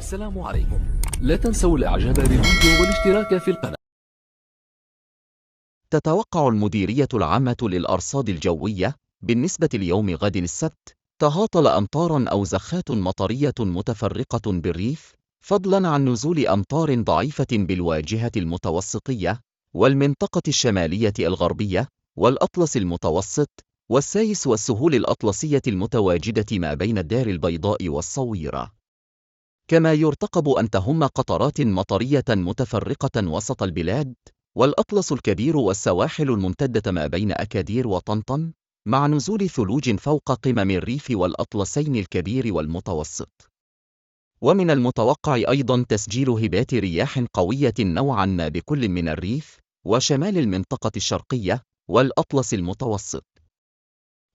السلام عليكم. لا تنسوا الاعجاب بالفيديو والاشتراك في القناة. تتوقع المديرية العامة للأرصاد الجوية بالنسبة ليوم غد السبت تهاطل أمطار أو زخات مطرية متفرقة بالريف، فضلاً عن نزول أمطار ضعيفة بالواجهة المتوسطية والمنطقة الشمالية الغربية والأطلس المتوسط والسايس والسهول الأطلسية المتواجدة ما بين الدار البيضاء والصويرة. كما يرتقب أن تهم قطرات مطرية متفرقة وسط البلاد والأطلس الكبير والسواحل الممتدة ما بين أكادير وطنطا، مع نزول ثلوج فوق قمم الريف والأطلسين الكبير والمتوسط. ومن المتوقع أيضا تسجيل هبات رياح قوية نوعا ما بكل من الريف وشمال المنطقة الشرقية والأطلس المتوسط.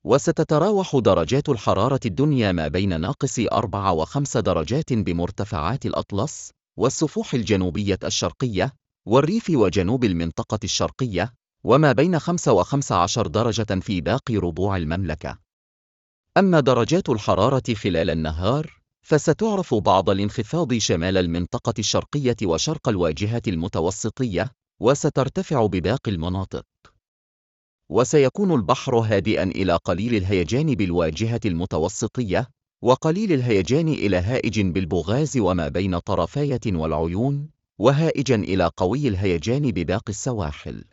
وستتراوح درجات الحرارة الدنيا ما بين -4 و5 درجات بمرتفعات الأطلس والسفوح الجنوبية الشرقية والريف وجنوب المنطقة الشرقية، وما بين 5 و15 درجة في باقي ربوع المملكة. أما درجات الحرارة خلال النهار فستعرف بعض الانخفاض شمال المنطقة الشرقية وشرق الواجهة المتوسطية، وسترتفع بباقي المناطق. وسيكون البحر هادئاً إلى قليل الهيجان بالواجهة المتوسطية، وقليل الهيجان إلى هائج بالبوغاز وما بين طرفاية والعيون، وهائجاً إلى قوي الهيجان بباقي السواحل.